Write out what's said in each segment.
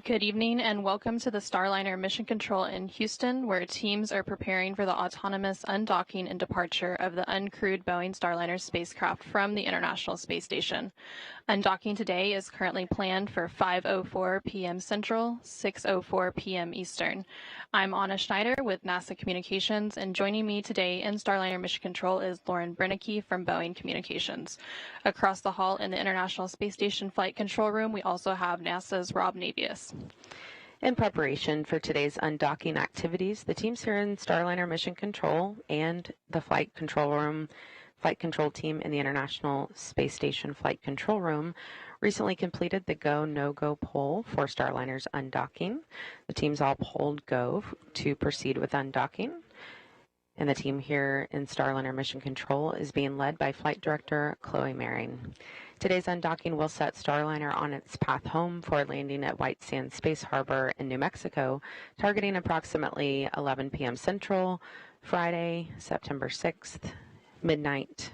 Good evening and welcome to the Starliner Mission Control in Houston, where teams are preparing for the autonomous undocking and departure of the uncrewed Boeing Starliner spacecraft from the International Space Station. Undocking today is currently planned for 5:04 p.m. Central, 6:04 p.m. Eastern. I'm Anna Schneider with NASA Communications, and joining me today in Starliner Mission Control is Lauren Brennicke from Boeing Communications. Across the hall in the International Space Station Flight Control Room, we also have NASA's Rob Navius. In preparation for today's undocking activities, the teams here in Starliner Mission Control and the Flight Control Room, Flight Control Team in the International Space Station Flight Control Room recently completed the go, no-go poll for Starliner's undocking. The teams all polled go to proceed with undocking. And the team here in Starliner Mission Control is being led by Flight Director Chloe Maring. Today's undocking will set Starliner on its path home for landing at White Sands Space Harbor in New Mexico, targeting approximately 11 p.m. Central, Friday, September 6th, midnight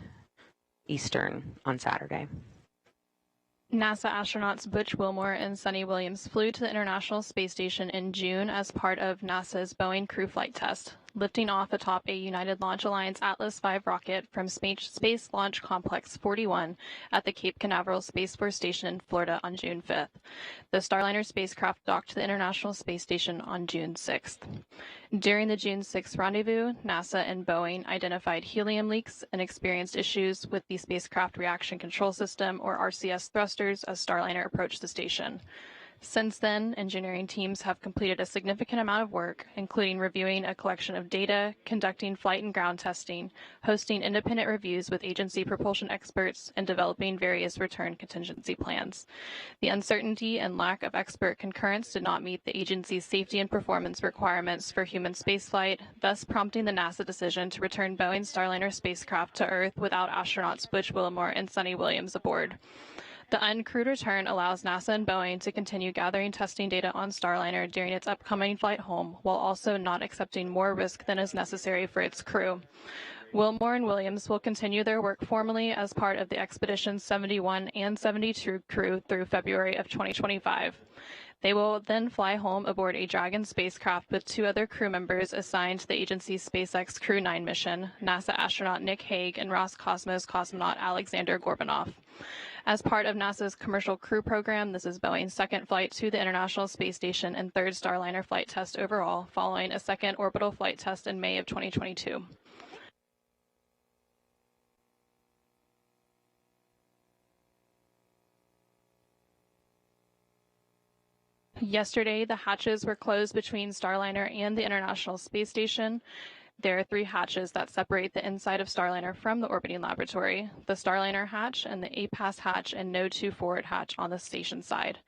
Eastern on Saturday. NASA astronauts Butch Wilmore and Sunny Williams flew to the International Space Station in June as part of NASA's Boeing crew flight test, lifting off atop a United Launch Alliance Atlas V rocket from Space Launch Complex 41 at the Cape Canaveral Space Force Station in Florida on June 5th. The Starliner spacecraft docked to the International Space Station on June 6th. During the June 6th rendezvous, NASA and Boeing identified helium leaks and experienced issues with the Spacecraft Reaction Control System, or RCS thrusters, as Starliner approached the station. Since then, engineering teams have completed a significant amount of work, including reviewing a collection of data, conducting flight and ground testing, hosting independent reviews with agency propulsion experts, and developing various return contingency plans. The uncertainty and lack of expert concurrence did not meet the agency's safety and performance requirements for human spaceflight, thus prompting the NASA decision to return Boeing Starliner spacecraft to Earth without astronauts Butch Willimore and Sonny Williams aboard. The uncrewed return allows NASA and Boeing to continue gathering testing data on Starliner during its upcoming flight home, while also not accepting more risk than is necessary for its crew. Wilmore and Williams will continue their work formally as part of the Expedition 71 and 72 crew through February of 2025. They will then fly home aboard a Dragon spacecraft with 2 other crew members assigned to the agency's SpaceX Crew 9 mission, NASA astronaut Nick Hague and Roscosmos cosmonaut Alexander Gorbanov. As part of NASA's Commercial Crew Program, this is Boeing's second flight to the International Space Station and third Starliner flight test overall, following a second orbital flight test in May of 2022. Yesterday, the hatches were closed between Starliner and the International Space Station. There are 3 hatches that separate the inside of Starliner from the orbiting laboratory: the Starliner hatch and the APAS hatch and No. 2 forward hatch on the station side.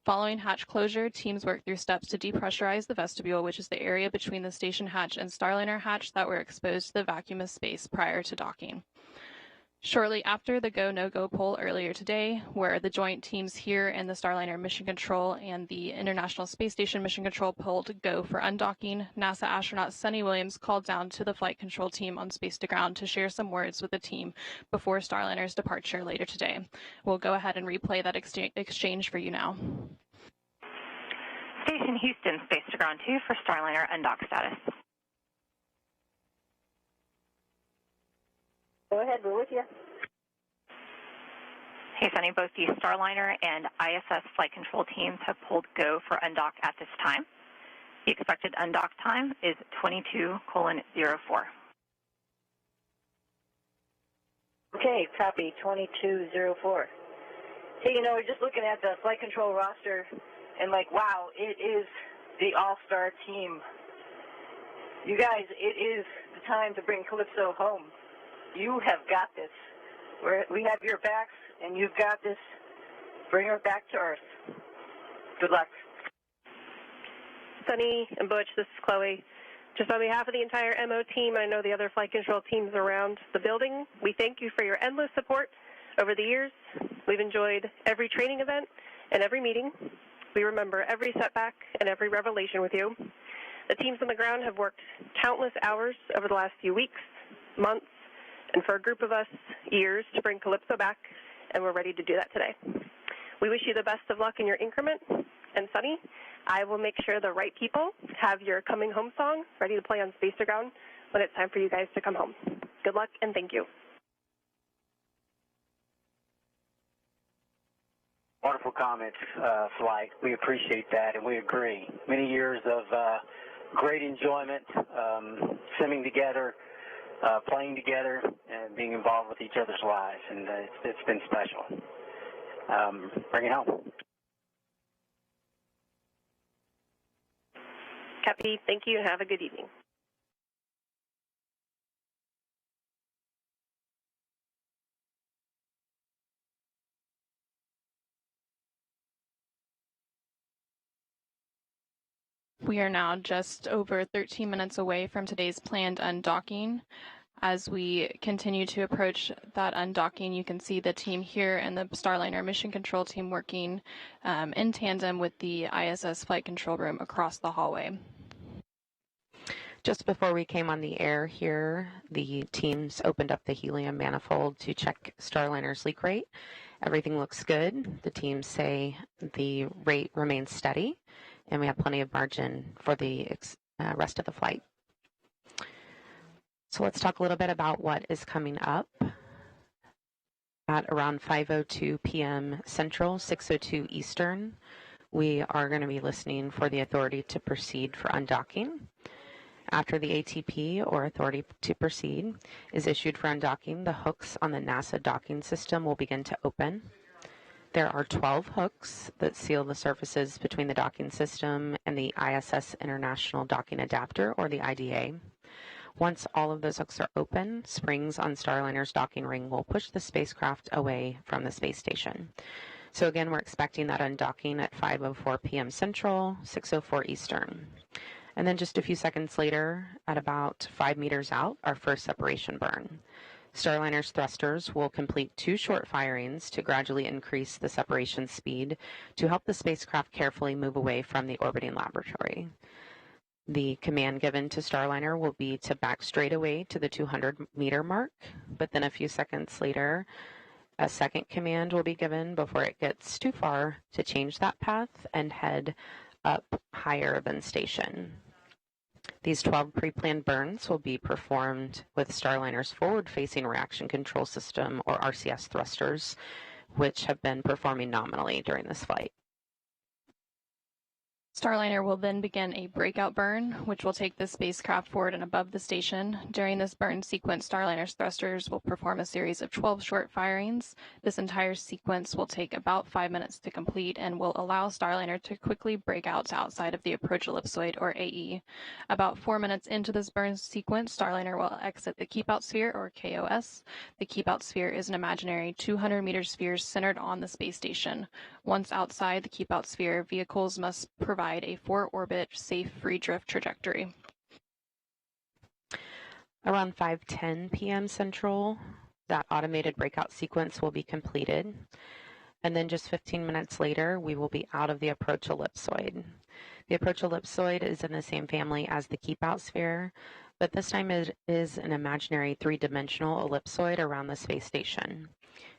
Following hatch closure, teams worked through steps to depressurize the vestibule, which is the area between the station hatch and Starliner hatch that were exposed to the vacuum of space prior to docking. Shortly after the go, no-go poll earlier today, where the joint teams here in the Starliner Mission Control and the International Space Station Mission Control polled go for undocking, NASA astronaut Sonny Williams called down to the flight control team on Space to Ground to share some words with the team before Starliner's departure later today. We'll go ahead and replay that exchange for you now. Station Houston, Space to Ground 2 for Starliner undock status. Go ahead, we're with you. Hey, Sonny, both the Starliner and ISS flight control teams have pulled go for undock at this time. The expected undock time is 22:04. Okay, copy, 22:04. Hey, you know, we're just looking at the flight control roster and like, wow, it is the all-star team. You guys, it is the time to bring Calypso home. You have got this. We have your backs, and you've got this. Bring her back to Earth. Good luck. Sonny and Butch, this is Chloe. Just on behalf of the entire MO team, I know the other flight control teams around the building, we thank you for your endless support over the years. We've enjoyed every training event and every meeting. We remember every setback and every revelation with you. The teams on the ground have worked countless hours over the last few weeks, months, and for a group of us, years to bring Calypso back, and we're ready to do that today. We wish you the best of luck in your increment, and Sonny, I will make sure the right people have your coming home song ready to play on Space to Ground when it's time for you guys to come home. Good luck, and thank you. Wonderful comments, Flight. We appreciate that, and we agree. Many years of great enjoyment, simming together, playing together, and being involved with each other's lives, and it's been special. Bring it home. Copy. Thank you, and have a good evening. We are now just over 13 minutes away from today's planned undocking. As we continue to approach that undocking, you can see the team here and the Starliner Mission Control team working in tandem with the ISS Flight Control Room across the hallway. Just before we came on the air here, the teams opened up the helium manifold to check Starliner's leak rate. Everything looks good. The teams say the rate remains steady, and we have plenty of margin for the rest of the flight. So let's talk a little bit about what is coming up. At around 5:02 p.m. Central, 6:02 Eastern, we are going to be listening for the authority to proceed for undocking. After the ATP, or authority to proceed, is issued for undocking, the hooks on the NASA docking system will begin to open. There are 12 hooks that seal the surfaces between the docking system and the ISS International Docking Adapter, or the IDA. Once all of those hooks are open, springs on Starliner's docking ring will push the spacecraft away from the space station. So again, we're expecting that undocking at 5:04 p.m. Central, 6:04 Eastern. And then just a few seconds later, at about 5 meters out, our first separation burn. Starliner's thrusters will complete 2 short firings to gradually increase the separation speed to help the spacecraft carefully move away from the orbiting laboratory. The command given to Starliner will be to back straight away to the 200-meter mark, but then a few seconds later, a second command will be given before it gets too far to change that path and head up higher than station. These 12 pre-planned burns will be performed with Starliner's forward-facing reaction control system, or RCS thrusters, which have been performing nominally during this flight. Starliner will then begin a breakout burn, which will take the spacecraft forward and above the station. During this burn sequence, Starliner's thrusters will perform a series of 12 short firings. This entire sequence will take about 5 minutes to complete and will allow Starliner to quickly break out to outside of the approach ellipsoid, or AE. About 4 minutes into this burn sequence, Starliner will exit the keep-out sphere, or KOS. The keep-out sphere is an imaginary 200-meter sphere centered on the space station. Once outside the keep-out sphere, vehicles must provide a 4-orbit safe free drift trajectory. Around 5:10 p.m. Central, that automated breakout sequence will be completed. And then just 15 minutes later, we will be out of the approach ellipsoid. The approach ellipsoid is in the same family as the keep-out sphere, but this time it is an imaginary 3-dimensional ellipsoid around the space station.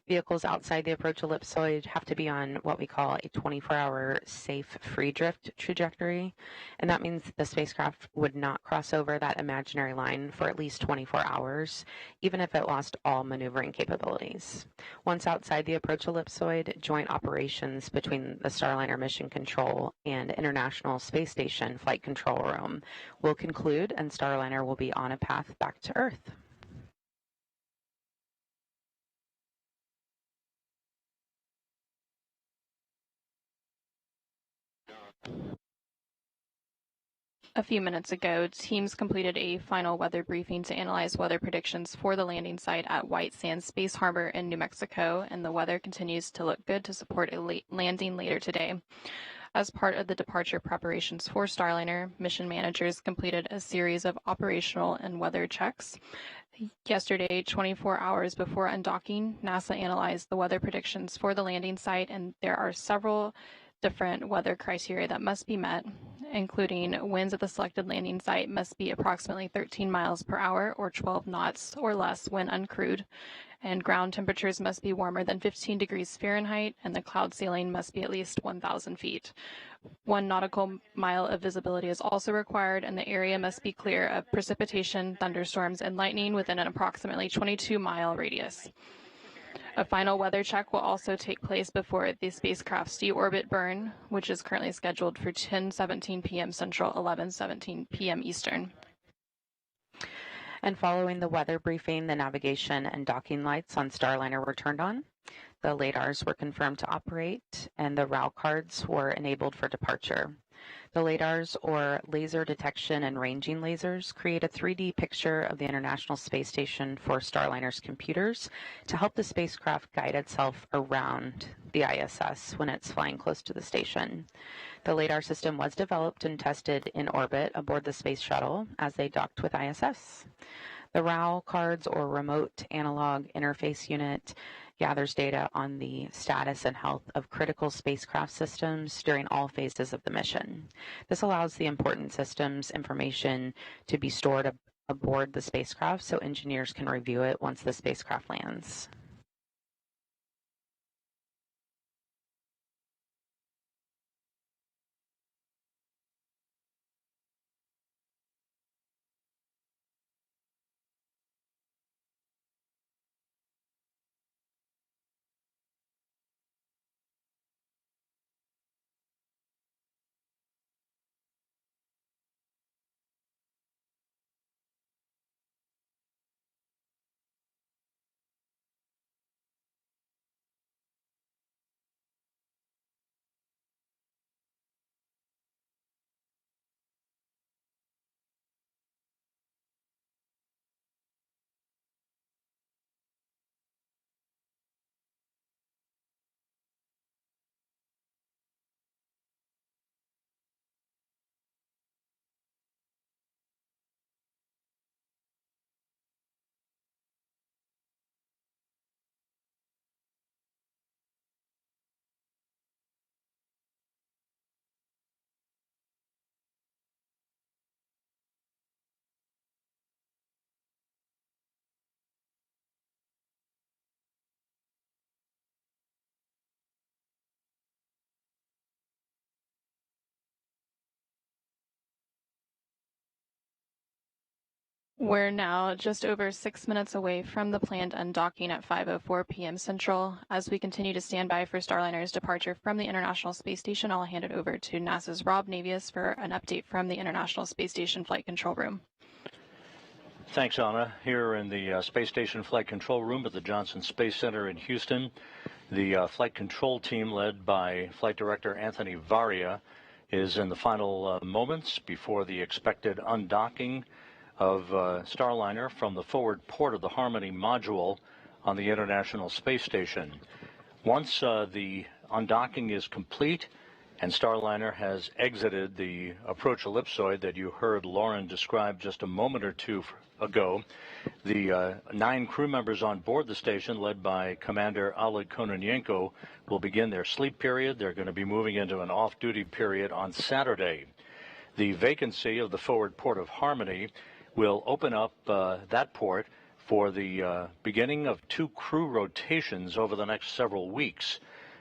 Vehicles outside the approach ellipsoid have to be on what we call a 24-hour safe free drift trajectory, and that means the spacecraft would not cross over that imaginary line for at least 24 hours, even if it lost all maneuvering capabilities. Once outside the approach ellipsoid, joint operations between the Starliner Mission Control and International Space Station Flight Control Room will conclude, and Starliner will be on a path back to Earth. A few minutes ago, teams completed a final weather briefing to analyze weather predictions for the landing site at White Sands Space Harbor in New Mexico, and the weather continues to look good to support a landing later today. As part of the departure preparations for Starliner, mission managers completed a series of operational and weather checks. Yesterday, 24 hours before undocking, NASA analyzed the weather predictions for the landing site, and there are several different weather criteria that must be met, including winds at the selected landing site must be approximately 13 miles per hour or 12 knots or less when uncrewed, and ground temperatures must be warmer than 15 degrees Fahrenheit, and the cloud ceiling must be at least 1,000 feet. 1 nautical mile of visibility is also required, and the area must be clear of precipitation, thunderstorms, and lightning within an approximately 22-mile radius. A final weather check will also take place before the spacecraft's deorbit burn, which is currently scheduled for 10:17 p.m. Central, 11:17 p.m. Eastern. And following the weather briefing, the navigation and docking lights on Starliner were turned on. The LADARs were confirmed to operate, and the RAL cards were enabled for departure. The LADARs, or laser detection and ranging lasers, create a 3D picture of the International Space Station for Starliner's computers to help the spacecraft guide itself around the ISS when it's flying close to the station. The LADAR system was developed and tested in orbit aboard the space shuttle as they docked with ISS. The RAL cards, or Remote Analog Interface Unit, gathers data on the status and health of critical spacecraft systems during all phases of the mission. This allows the important systems information to be stored aboard the spacecraft so engineers can review it once the spacecraft lands. We're now just over 6 minutes away from the planned undocking at 5:04 p.m. Central. As we continue to stand by for Starliner's departure from the International Space Station, I'll hand it over to NASA's Rob Navius for an update from the International Space Station Flight Control Room. Thanks, Anna. Here in the Space Station Flight Control Room at the Johnson Space Center in Houston, the flight control team led by Flight Director Anthony Varia is in the final moments before the expected undocking of Starliner from the forward port of the Harmony module on the International Space Station. Once the undocking is complete and Starliner has exited the approach ellipsoid that you heard Lauren describe just a moment or two ago, the 9 crew members on board the station, led by Commander Oleg Kononenko, will begin their sleep period. They're going to be moving into an off-duty period on Saturday. The vacancy of the forward port of Harmony will open up that port for the beginning of 2 crew rotations over the next several weeks.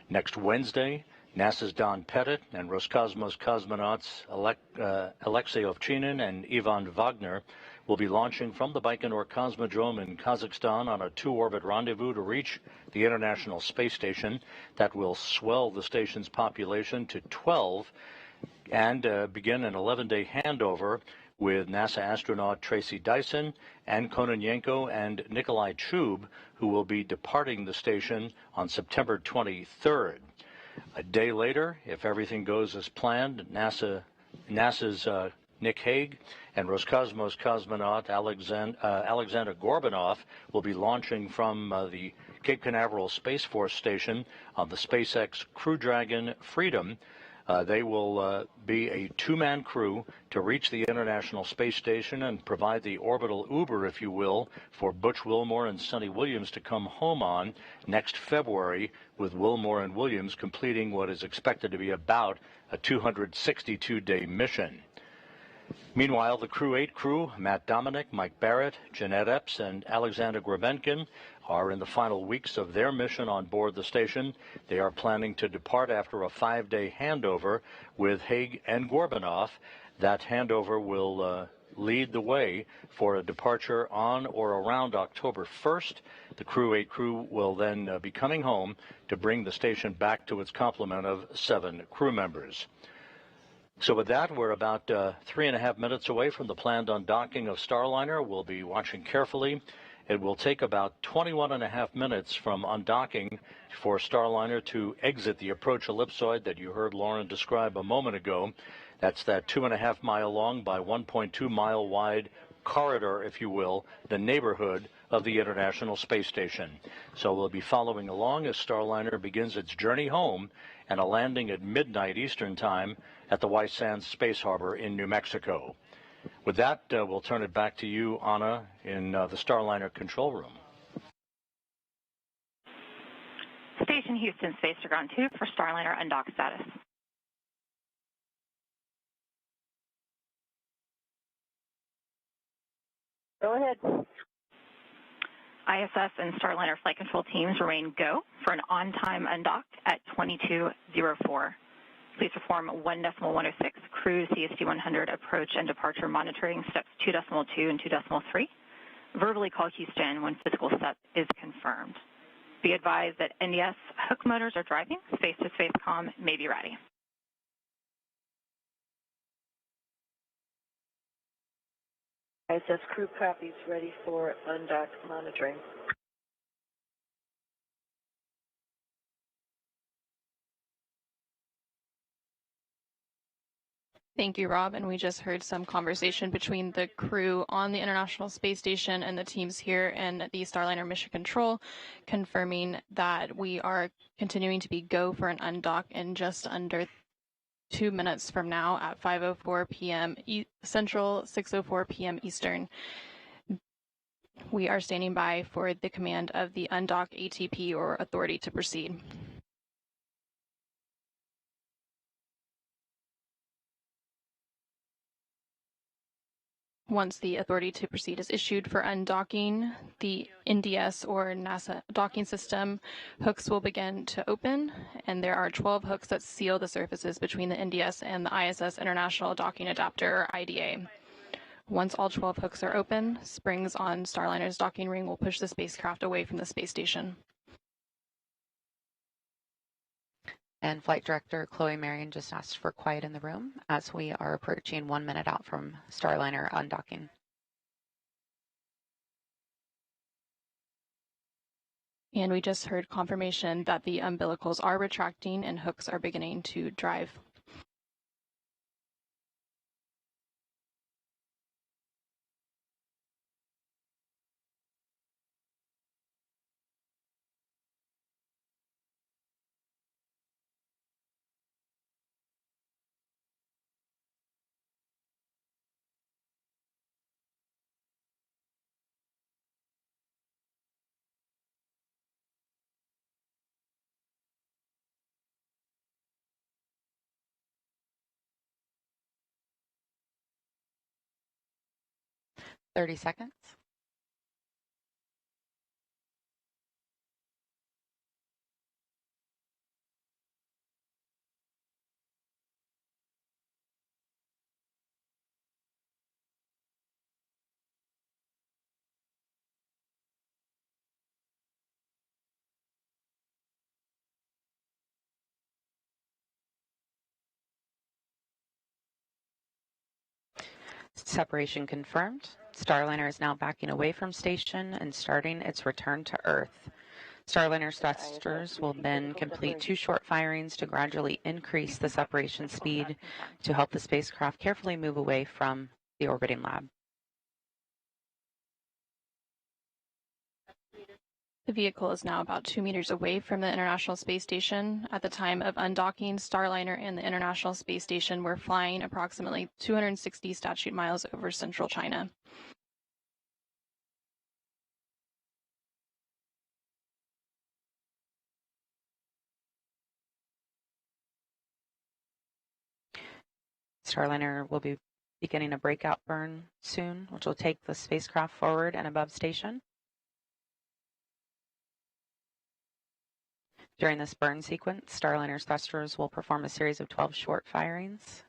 Next Wednesday, NASA's Don Pettit and Roscosmos cosmonauts Alexei Ovchinin and Ivan Wagner will be launching from the Baikonur Cosmodrome in Kazakhstan on a 2-orbit rendezvous to reach the International Space Station. That will swell the station's population to 12 and begin an 11-day handover with NASA astronaut Tracy Dyson and Kononenko and Nikolai Chub, who will be departing the station on September 23rd. A day later, if everything goes as planned, NASA's Nick Hague and Roscosmos cosmonaut Alexander Gorbanov will be launching from the Cape Canaveral Space Force Station on the SpaceX Crew Dragon Freedom. They will be a 2-man crew to reach the International Space Station and provide the orbital Uber, if you will, for Butch Wilmore and Sonny Williams to come home on next February, with Wilmore and Williams completing what is expected to be about a 262-day mission. Meanwhile, the Crew 8 crew, Matt Dominic, Mike Barrett, Jeanette Epps, and Alexander Grebenkin, are in the final weeks of their mission on board the station. They are planning to depart after a 5-day handover with Hague and Gorbanov. That handover will lead the way for a departure on or around October 1st. The Crew 8 crew will then be coming home to bring the station back to its complement of 7 crew members. So with that, we're about 3.5 minutes away from the planned undocking of Starliner. We'll be watching carefully. It will take about 21.5 minutes from undocking for Starliner to exit the approach ellipsoid that you heard Lauren describe a moment ago. That's that 2.5 mile long by 1.2 mile wide corridor, if you will, the neighborhood of the International Space Station. So we'll be following along as Starliner begins its journey home and a landing at midnight Eastern Time at the White Sands Space Harbor in New Mexico. With that, we'll turn it back to you, Anna, in the Starliner control room. Station Houston, Space to Ground 2 for Starliner undock status. Go ahead. ISS and Starliner flight control teams remain go for an on-time undocked at 22:04. Please perform 1.106 cruise CST 100 approach and departure monitoring steps 2.2 and 2.3. Verbally call Houston when physical step is confirmed. Be advised that NDS hook motors are driving. Space-to-space comm may be ready. ISS crew copies ready for undocked monitoring. Thank you, Rob. And we just heard some conversation between the crew on the International Space Station and the teams here in the Starliner Mission Control, confirming that we are continuing to be go for an undock in just under 2 minutes from now at 5:04 p.m. Central, 6:04 p.m. Eastern. We are standing by for the command of the undock ATP or authority to proceed. Once the authority to proceed is issued for undocking, the NDS or NASA docking system hooks will begin to open, and there are 12 hooks that seal the surfaces between the NDS and the ISS International Docking Adapter, or IDA. Once all 12 hooks are open, springs on Starliner's docking ring will push the spacecraft away from the space station. And Flight Director Chloe Marion just asked for quiet in the room as we are approaching 1 minute out from Starliner undocking. And we just heard confirmation that the umbilicals are retracting and hooks are beginning to drive. "30 seconds. Separation confirmed. Starliner is now backing away from station and starting its return to Earth. Starliner's thrusters will then complete 2 short firings to gradually increase the separation speed to help the spacecraft carefully move away from the orbiting lab. The vehicle is now about 2 meters away from the International Space Station. At the time of undocking, Starliner and the International Space Station were flying approximately 260 statute miles over central China. Starliner will be beginning a breakout burn soon, which will take the spacecraft forward and above station. During this burn sequence, Starliner's thrusters will perform a series of 12 short firings.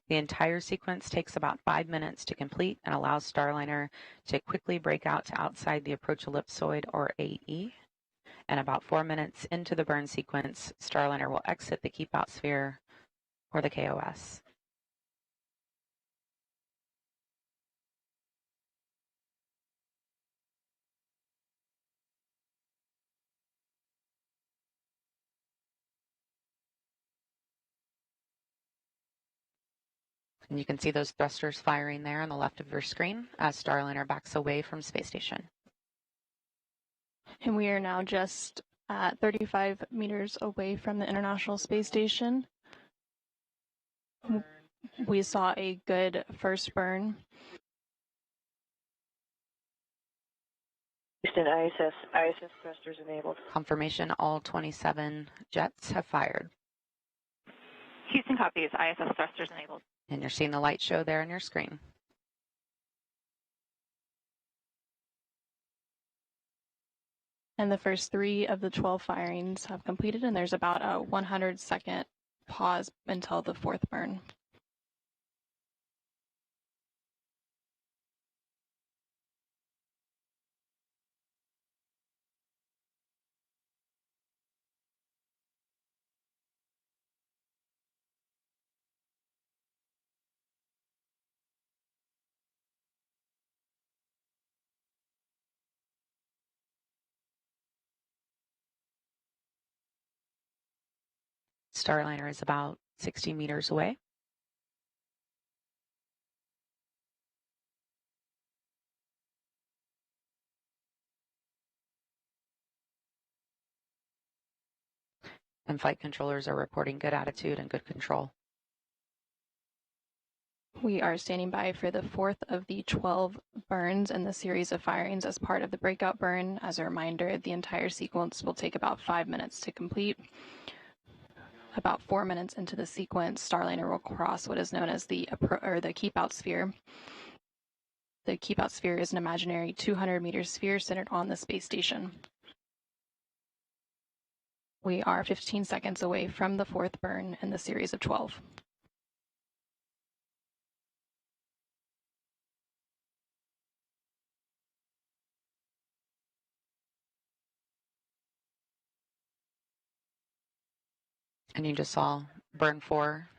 The entire sequence takes about 5 minutes to complete and allows Starliner to quickly break out to outside the approach ellipsoid, or AE. And about 4 minutes into the burn sequence, Starliner will exit the keep out sphere, or the KOS. And you can see those thrusters firing there on the left of your screen as Starliner backs away from space station. And we are now just at 35 meters away from the International Space Station. We saw a good first burn. Houston, ISS thrusters enabled. Confirmation, all 27 jets have fired. Houston copies. ISS thrusters enabled. And you're seeing the light show there on your screen. And the first 3 of the 12 firings have completed, and there's about a 100-second pause until the 4th burn. Starliner is about 60 meters away. And flight controllers are reporting good attitude and good control. We are standing by for the 4th of the 12 burns in the series of firings as part of the breakout burn. As a reminder, the entire sequence will take about 5 minutes to complete. About 4 minutes into the sequence, Starliner will cross what is known as the keep-out sphere. The keep-out sphere is an imaginary 200-meter sphere centered on the space station. We are 15 seconds away from the 4th burn in the series of 12. And you just saw burn 4,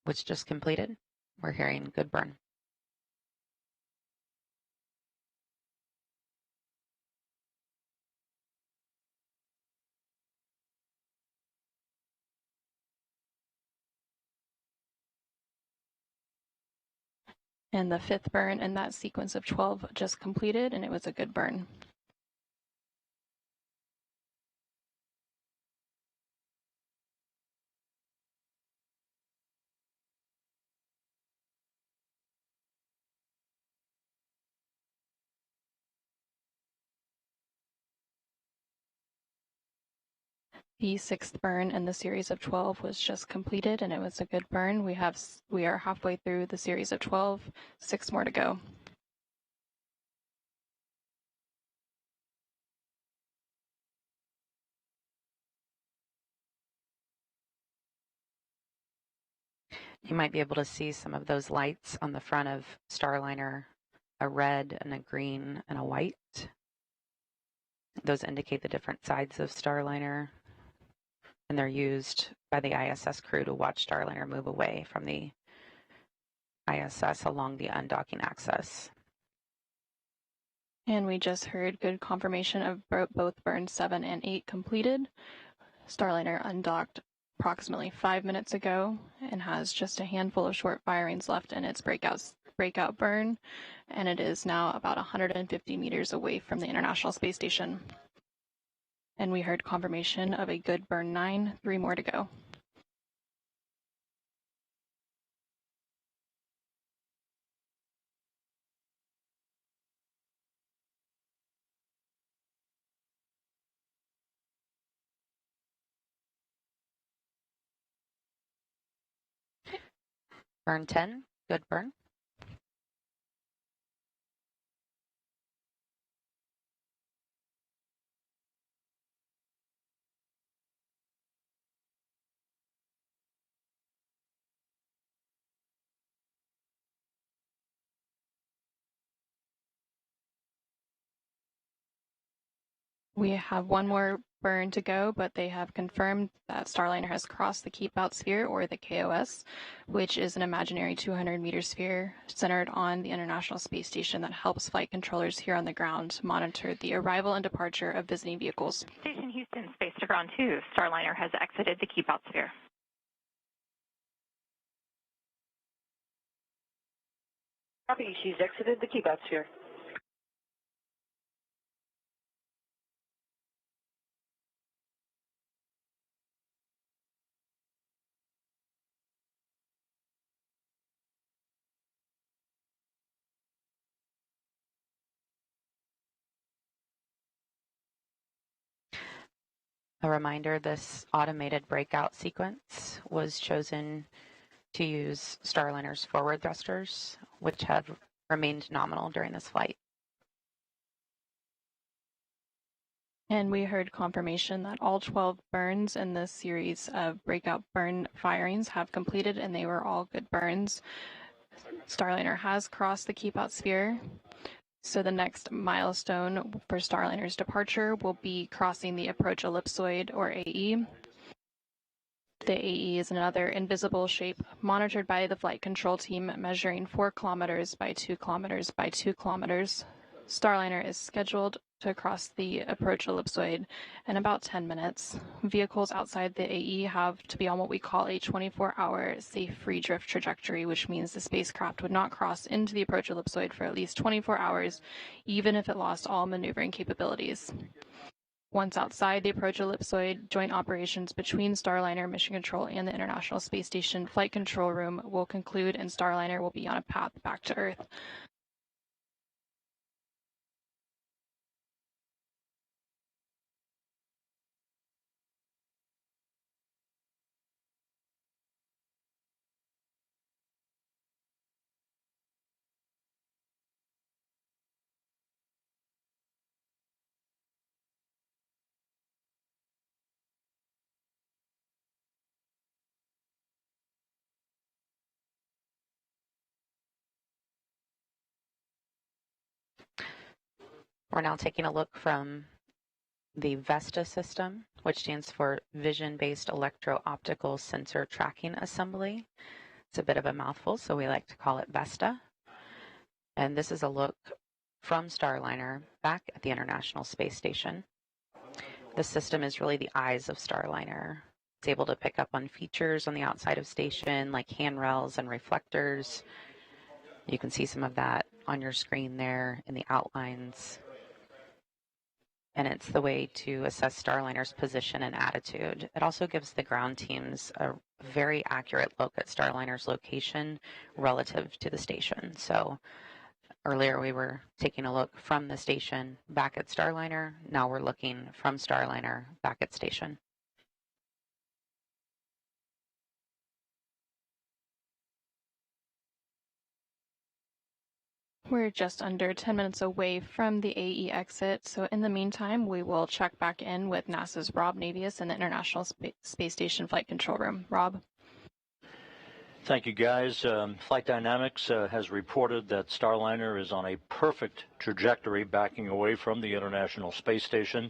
which just completed. We're hearing good burn. And the 5th burn in that sequence of 12 just completed, and it was a good burn. The 6th burn in the series of 12 was just completed, and it was a good burn. We are halfway through the series of 12, 6 more to go. You might be able to see some of those lights on the front of Starliner, a red and a green and a white. Those indicate the different sides of Starliner, and they're used by the ISS crew to watch Starliner move away from the ISS along the undocking axis. And we just heard good confirmation of both burns 7 and 8 completed. Starliner undocked approximately 5 minutes ago and has just a handful of short firings left in its breakout burn, and it is now about 150 meters away from the International Space Station. And we heard confirmation of a good burn 9, 3 more to go. Burn 10, good burn. We have one more burn to go, but they have confirmed that Starliner has crossed the Keep Out Sphere, or the KOS, which is an imaginary 200-meter sphere centered on the International Space Station that helps flight controllers here on the ground monitor the arrival and departure of visiting vehicles. Station Houston, Space to Ground 2, Starliner has exited the Keep Out Sphere. Copy, she's exited the Keep Out Sphere. A reminder, this automated breakout sequence was chosen to use Starliner's forward thrusters, which have remained nominal during this flight. And we heard confirmation that all 12 burns in this series of breakout burn firings have completed, and they were all good burns. Starliner has crossed the Keep Out Sphere. So the next milestone for Starliner's departure will be crossing the approach ellipsoid, or AE. The AE is another invisible shape monitored by the flight control team, measuring 4 kilometers by 2 kilometers by 2 kilometers. Starliner is scheduled to cross the approach ellipsoid in about 10 minutes. Vehicles outside the AE have to be on what we call a 24-hour safe free drift trajectory, which means the spacecraft would not cross into the approach ellipsoid for at least 24 hours, even if it lost all maneuvering capabilities. Once outside the approach ellipsoid, joint operations between Starliner Mission Control and the International Space Station Flight Control Room will conclude, and Starliner will be on a path back to Earth. We're now taking a look from the VESTA system, which stands for Vision-Based Electro-Optical Sensor Tracking Assembly. It's a bit of a mouthful, so we like to call it VESTA. And this is a look from Starliner back at the International Space Station. This system is really the eyes of Starliner. It's able to pick up on features on the outside of station like handrails and reflectors. You can see some of that on your screen there in the outlines. And it's the way to assess Starliner's position and attitude. It also gives the ground teams a very accurate look at Starliner's location relative to the station. So earlier we were taking a look from the station back at Starliner. Now we're looking from Starliner back at station. We're just under 10 minutes away from the AE exit, so in the meantime, we will check back in with NASA's Rob Navius in the International Space Station Flight Control Room. Rob? Thank you, guys. Flight Dynamics has reported that Starliner is on a perfect trajectory backing away from the International Space Station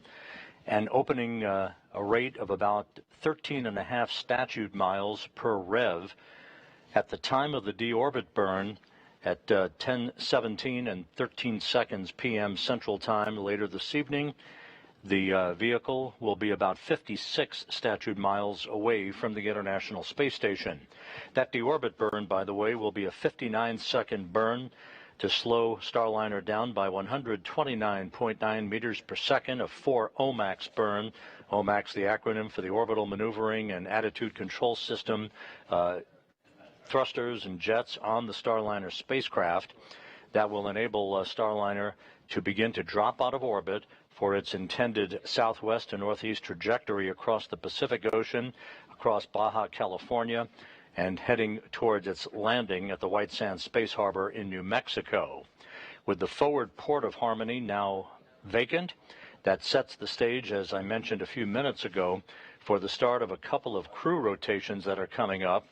and opening a rate of about 13.5 statute miles per rev. At the time of the deorbit burn, at 10:17 and 13 seconds p.m. Central Time later this evening, the vehicle will be about 56 statute miles away from the International Space Station. That deorbit burn, by the way, will be a 59-second burn to slow Starliner down by 129.9 meters per second, a 4 OMAX burn. OMAX, the acronym for the Orbital Maneuvering and Attitude Control System, thrusters and jets on the Starliner spacecraft that will enable Starliner to begin to drop out of orbit for its intended southwest to northeast trajectory across the Pacific Ocean, across Baja California, and heading towards its landing at the White Sands Space Harbor in New Mexico. With the forward port of Harmony now vacant, that sets the stage, as I mentioned a few minutes ago, for the start of a couple of crew rotations that are coming up.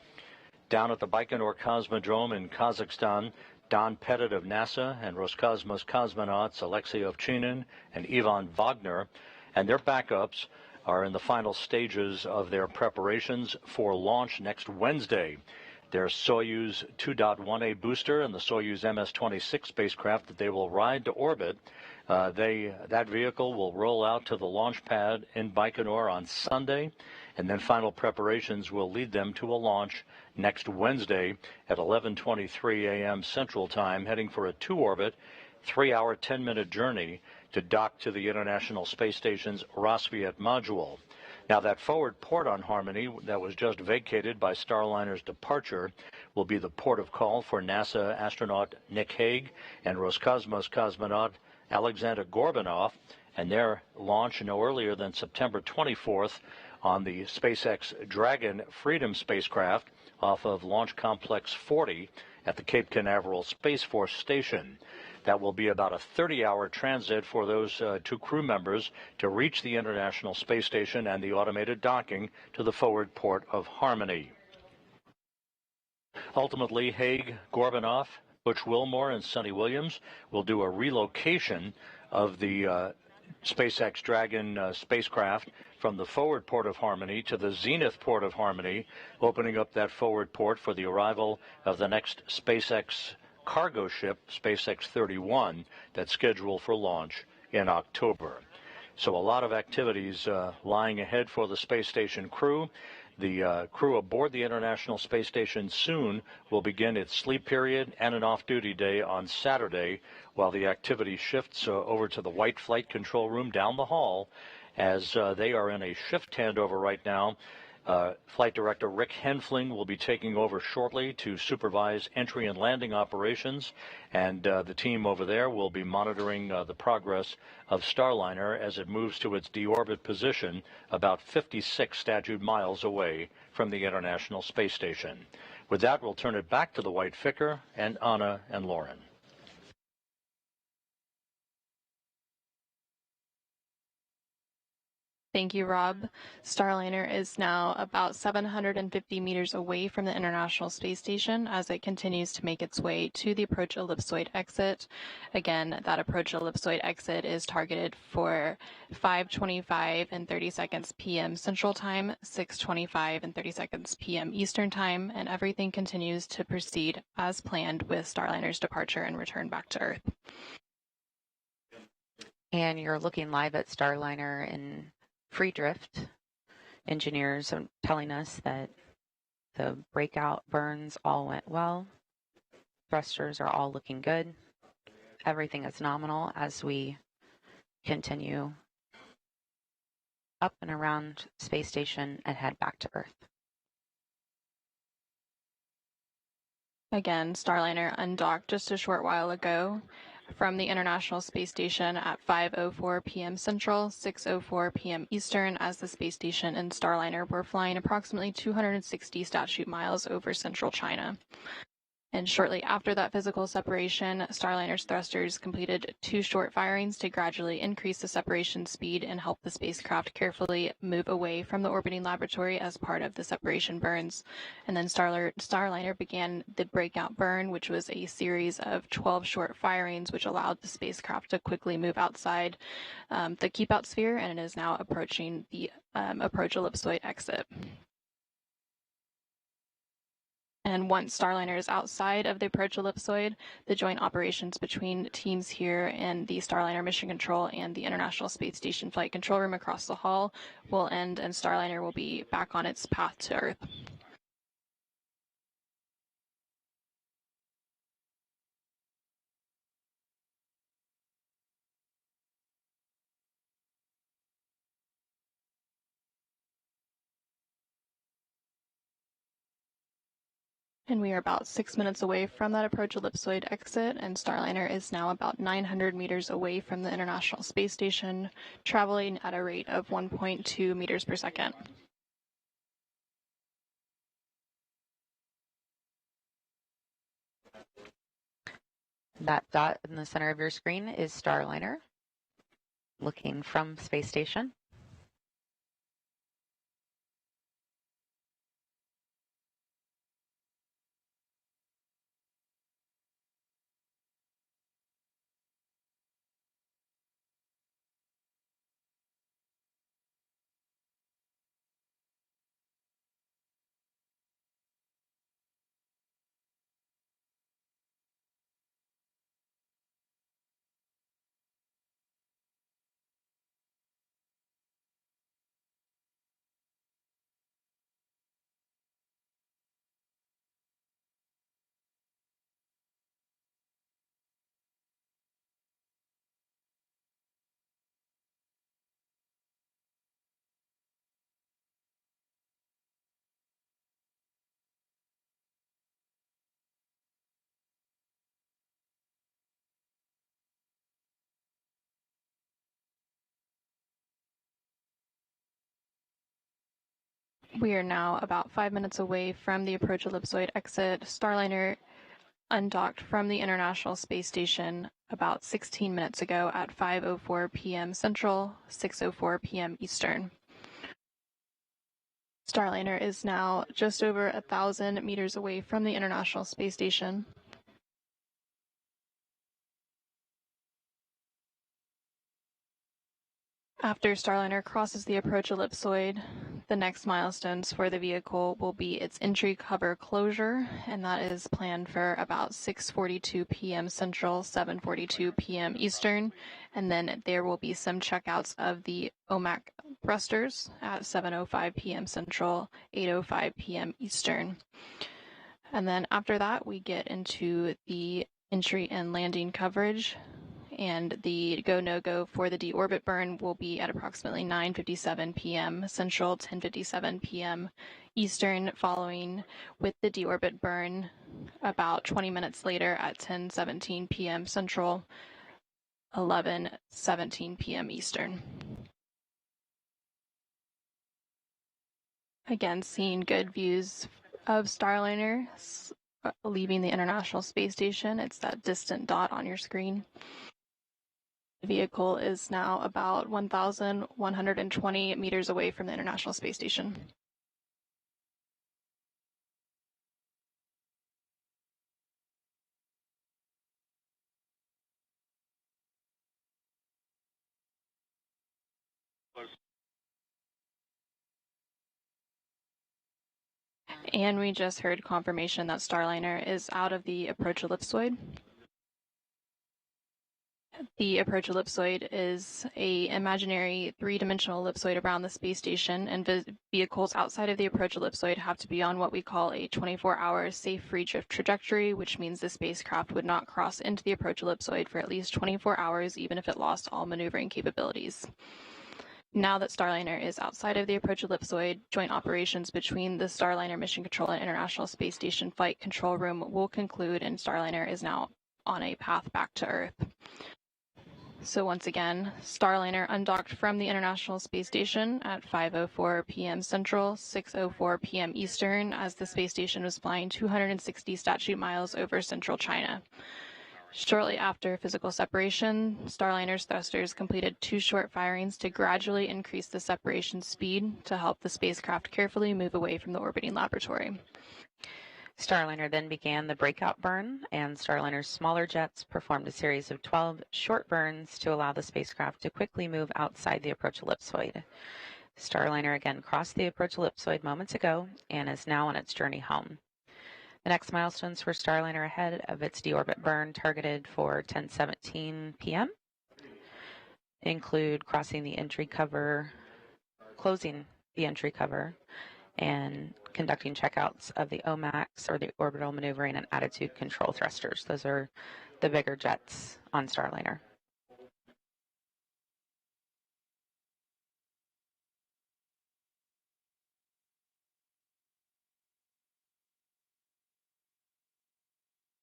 Down at the Baikonur Cosmodrome in Kazakhstan, Don Pettit of NASA and Roscosmos cosmonauts Alexei Ovchinin and Ivan Wagner and their backups are in the final stages of their preparations for launch next Wednesday. Their Soyuz 2.1A booster and the Soyuz MS-26 spacecraft that they will ride to orbit, that vehicle will roll out to the launch pad in Baikonur on Sunday, and then final preparations will lead them to a launch next Wednesday at 11:23 a.m. Central Time, heading for a two-orbit, 3-hour, 10-minute journey to dock to the International Space Station's Rassvet module. Now, that forward port on Harmony that was just vacated by Starliner's departure will be the port of call for NASA astronaut Nick Hague and Roscosmos cosmonaut Alexander Gorbanov, and their launch no earlier than September 24th on the SpaceX Dragon Freedom spacecraft off of Launch Complex 40 at the Cape Canaveral Space Force Station. That will be about a 30-hour transit for those two crew members to reach the International Space Station and the automated docking to the forward port of Harmony. Ultimately, Hague, Gorbanov, Butch Wilmore, and Sonny Williams will do a relocation of the SpaceX Dragon spacecraft from the forward port of Harmony to the zenith port of Harmony, opening up that forward port for the arrival of the next SpaceX cargo ship, SpaceX 31, that's scheduled for launch in October. So a lot of activities lying ahead for the space station crew. The crew aboard the International Space Station soon will begin its sleep period and an off-duty day on Saturday, while the activity shifts over to the White Flight Control Room down the hall, as they are in a shift handover right now. Flight Director Rick Henfling will be taking over shortly to supervise entry and landing operations, and the team over there will be monitoring the progress of Starliner as it moves to its deorbit position about 56 statute miles away from the International Space Station. With that, we'll turn it back to the White Ficker and Anna and Lauren. Thank you, Rob. Starliner is now about 750 meters away from the International Space Station as it continues to make its way to the approach ellipsoid exit. Again, that approach ellipsoid exit is targeted for 5:25 and 30 seconds p.m. Central Time, 6:25 and 30 seconds p.m. Eastern Time, and everything continues to proceed as planned with Starliner's departure and return back to Earth. And you're looking live at Starliner in free drift. Engineers are telling us that the breakout burns all went well. Thrusters are all looking good. Everything is nominal as we continue up and around space station and head back to Earth. Again, Starliner undocked just a short while ago from the International Space Station at 5:04 p.m. Central, 6:04 p.m. Eastern, as the space station and Starliner were flying approximately 260 statute miles over central China. And shortly after that physical separation, Starliner's thrusters completed 2 short firings to gradually increase the separation speed and help the spacecraft carefully move away from the orbiting laboratory as part of the separation burns. And then Starliner began the breakout burn, which was a series of 12 short firings, which allowed the spacecraft to quickly move outside the keep-out sphere, and it is now approaching the approach ellipsoid exit. And once Starliner is outside of the approach ellipsoid, the joint operations between teams here in the Starliner Mission Control and the International Space Station Flight Control Room across the hall will end, and Starliner will be back on its path to Earth. And we are about 6 minutes away from that approach ellipsoid exit, and Starliner is now about 900 meters away from the International Space Station, traveling at a rate of 1.2 meters per second. That dot in the center of your screen is Starliner, looking from space station. We are now about 5 minutes away from the approach ellipsoid exit. Starliner undocked from the International Space Station about 16 minutes ago at 5:04 p.m. Central, 6:04 p.m. Eastern. Starliner is now just over 1,000 meters away from the International Space Station. After Starliner crosses the approach ellipsoid, the next milestones for the vehicle will be its entry cover closure, and that is planned for about 6:42 p.m. Central, 7:42 p.m. Eastern, and then there will be some checkouts of the OMAC thrusters at 7:05 p.m. Central, 8:05 p.m. Eastern. And then after that, we get into the entry and landing coverage, and the go-no-go for the deorbit burn will be at approximately 9:57 p.m. Central, 10:57 p.m. Eastern, following with the deorbit burn about 20 minutes later at 10:17 p.m. Central, 11:17 p.m. Eastern. Again, seeing good views of Starliner leaving the International Space Station. It's that distant dot on your screen. vehicle is now about 1,120 meters away from the International Space Station. And we just heard confirmation that Starliner is out of the approach ellipsoid. The approach ellipsoid is an imaginary three-dimensional ellipsoid around the space station, and vehicles outside of the approach ellipsoid have to be on what we call a 24-hour safe free drift trajectory, which means the spacecraft would not cross into the approach ellipsoid for at least 24 hours, even if it lost all maneuvering capabilities. Now that Starliner is outside of the approach ellipsoid, joint operations between the Starliner Mission Control and International Space Station Flight Control Room will conclude, and Starliner is now on a path back to Earth. So once again, Starliner undocked from the International Space Station at 5:04 p.m. Central, 6:04 p.m. Eastern, as the space station was flying 260 statute miles over central China. Shortly after physical separation, Starliner's thrusters completed 2 short firings to gradually increase the separation speed to help the spacecraft carefully move away from the orbiting laboratory. Starliner then began the breakout burn, and Starliner's smaller jets performed a series of 12 short burns to allow the spacecraft to quickly move outside the approach ellipsoid. Starliner again crossed the approach ellipsoid moments ago and is now on its journey home. The next milestones for Starliner ahead of its deorbit burn targeted for 10:17 p.m. include crossing the entry cover, closing the entry cover, and conducting checkouts of the OMAX, or the orbital maneuvering and attitude control thrusters. Those are the bigger jets on Starliner.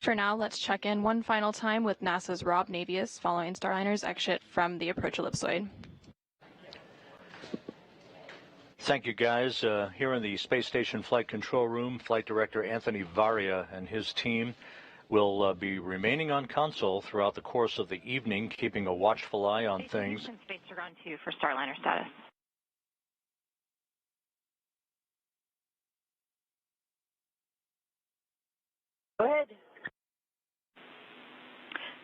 For now, let's check in one final time with NASA's Rob Navius following Starliner's exit from the approach ellipsoid. Thank you, guys. Here in the Space Station Flight Control Room, Flight Director Anthony Varia and his team will be remaining on console throughout the course of the evening, keeping a watchful eye on things. Space to run 2 for Starliner status. Go ahead.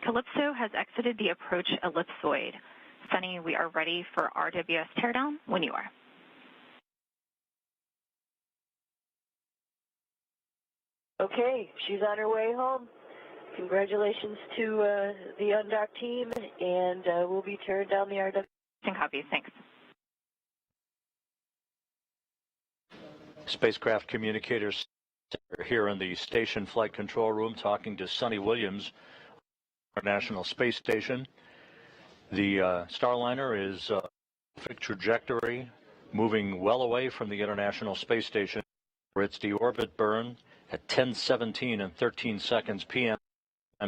Calypso has exited the approach ellipsoid. Sunny, we are ready for RWS teardown when you are. Okay, she's on her way home. Congratulations to the Undock team, and we'll be tearing down the RW. And copies, thanks. Spacecraft communicators are here in the Station Flight Control Room talking to Sunny Williams, International Space Station. The Starliner is perfect trajectory, moving well away from the International Space Station for its deorbit burn at 10:17 and 13 seconds p.m.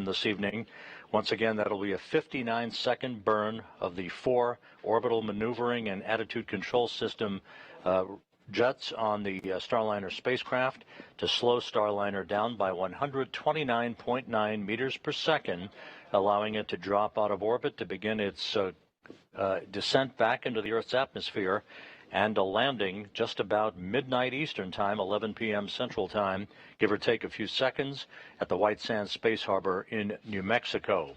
this evening. Once again, that'll be a 59-second burn of the 4 orbital maneuvering and attitude control system jets on the Starliner spacecraft to slow Starliner down by 129.9 meters per second, allowing it to drop out of orbit to begin its descent back into the Earth's atmosphere, and a landing just about midnight Eastern Time, 11 p.m. Central Time, give or take a few seconds, at the White Sands Space Harbor in New Mexico.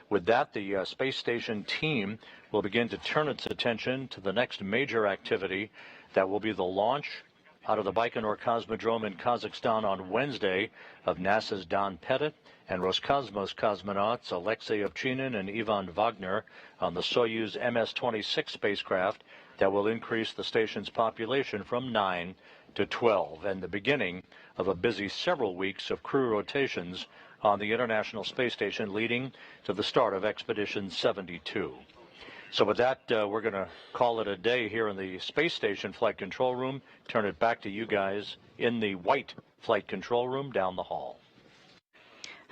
With that, the space station team will begin to turn its attention to the next major activity. That will be the launch out of the Baikonur Cosmodrome in Kazakhstan on Wednesday of NASA's Don Pettit and Roscosmos cosmonauts Alexei Ovchinin and Ivan Wagner on the Soyuz MS-26 spacecraft that will increase the station's population from 9 to 12, and the beginning of a busy several weeks of crew rotations on the International Space Station, leading to the start of Expedition 72. So with that, we're going to call it a day here in the Space Station Flight Control Room, turn it back to you guys in the white Flight Control Room down the hall.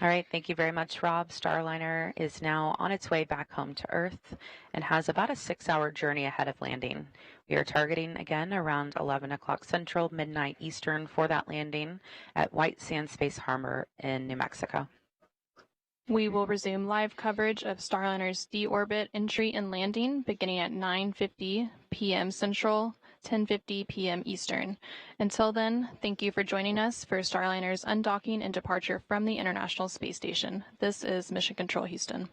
All right, thank you very much, Rob. Starliner is now on its way back home to Earth and has about a 6-hour journey ahead of landing. We are targeting again around 11 o'clock Central, midnight Eastern for that landing at White Sands Space Harbor in New Mexico. We will resume live coverage of Starliner's deorbit entry and landing beginning at 9:50 p.m. Central, 10:50 p.m. Eastern. Until then, thank you for joining us for Starliner's undocking and departure from the International Space Station. This is Mission Control Houston.